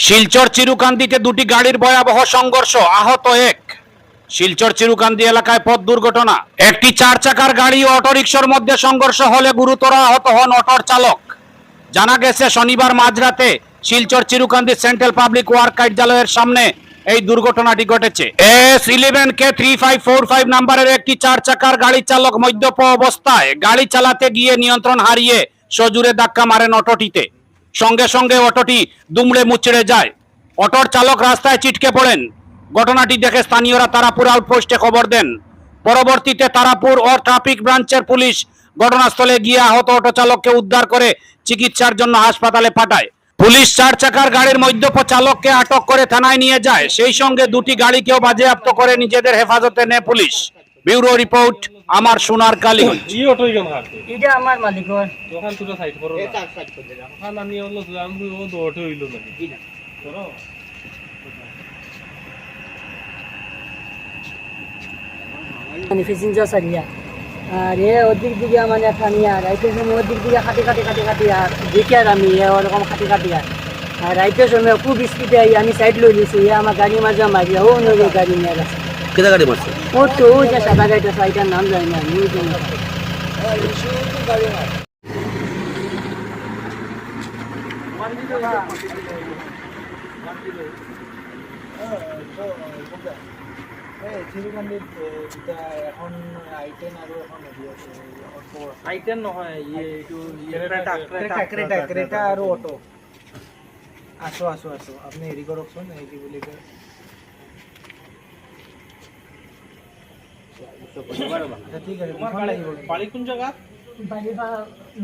শিলচর চিরুকান্দিতে দুটি গাড়ির ভয়াবহ সংঘর্ষ, আহত এক। শিলচর চিরুকান্দি এলাকায় পথ দুর্ঘটনা, একটি 4 চাকার গাড়ি ও অটোরিকশার মধ্যে সংঘর্ষ হলে গুরুতর আহত হন অটোর চালক। জানা গেছে শনিবার মাঝরাতে Silchar Chirukandi central public work কার্যালয়ের সামনে এই দুর্ঘটনাটি ঘটেছে। S11K3545 নাম্বারের একটি 4 চাকার গাড়ি চালক মদ্যপ অবস্থায় গাড়ি চালাতে গিয়ে নিয়ন্ত্রণ হারিয়ে সজোরে ধাক্কা মারেন অটোটিতে। সঙ্গে সঙ্গে অটোটি দুমড়ে মুচড়ে যায়। অটোর চালক রাস্তায় ছিটকে পড়েন। ঘটনাটি দেখে স্থানীয়রা তারাপুর আউটপোস্টে খবর দেন। পরবর্তীতে তারাপুর ও ট্রাফিক ব্রাঞ্চের পুলিশ ঘটনাস্থলে গিয়ে আহত অটো চালককে উদ্ধার করে চিকিৎসার জন্য হাসপাতালে পাঠায়। পুলিশ 4 চাকার গাড়ির মদ্যপ চালককে আটক করে থানায় নিয়ে যায়। সেই সঙ্গে দুটি গাড়িকেও বাজেয়াপ্ত করে নিজেদের হেফাজতে নেয় পুলিশ। ব্যুরো রিপোর্ট, আমার সোনার কালী। এটা আমার মালিকর দোকান তুলে সাইড করো এটা সাইড করে দিলাম ওখানে আমি হলো আমি ও দৌড়তে হইলো না করো মানে প্যাসেঞ্জার সারিয়া আর এ ওদিক দিকে মানে খানিয়া রাইতের সময় ওদিক দিকে খাটি আর দেখি আর আমি ওরকম খাটি আর রাইতের সময় খুব স্পিডে আমি সাইড লই লিছি আমার গাড়ি মাঝে মারিয়া ও নয় গাড়ি নিয়ে গেছে। কেটা গাড়ি মারছে? ও তো ওই যে সাদা গাড়িটা সাইডের নাম জানি না আমি ওই জন্য আইটেম নহয় ইয়ে এইটো ক্রেটা আৰু অটো আছো আপুনি হেৰি কৰকচোন এই কি বুলি কয় ঠিক আছে লাগিব পালি কোন জায়গাত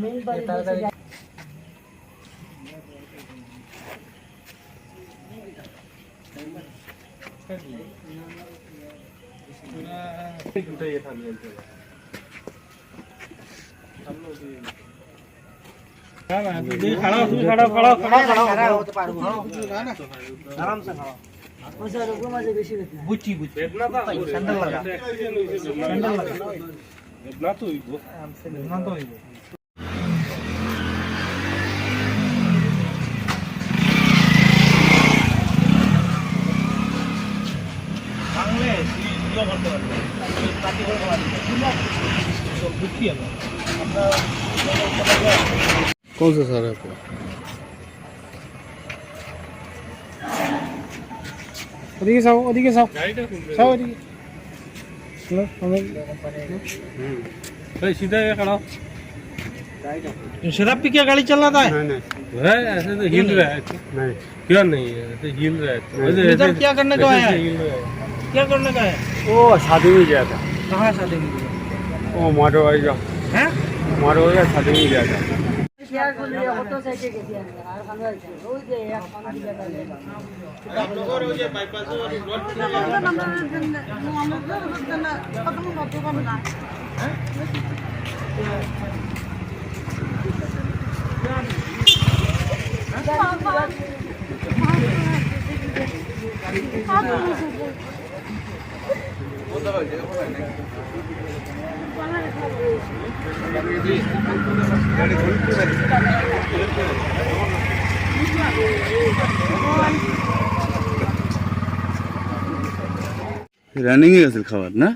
মেইন বাড়ি कौन सा सर है आपको? ওদিকে যাও গাড়িটা কোন যাও ওদিকে भाई सीधा ये खड़ा शराब पी के गाड़ी चल रहा है है ऐसे तो हिल रहा है नहीं क्यों नहीं है ऐसे हिल रहा है इधर क्या करने का आया है? हिल रहा है क्या करने का है? वो शादी में गया था। कहाँ शादी में गया? वो मारो आएगा हैं? शादी में गया था। শেয়ার করলে অটো সাইডে গেছি আমি আর খানা আছে ওই যে এক খানা দিকে গেলে রানিং এ গেছিল খাবার না?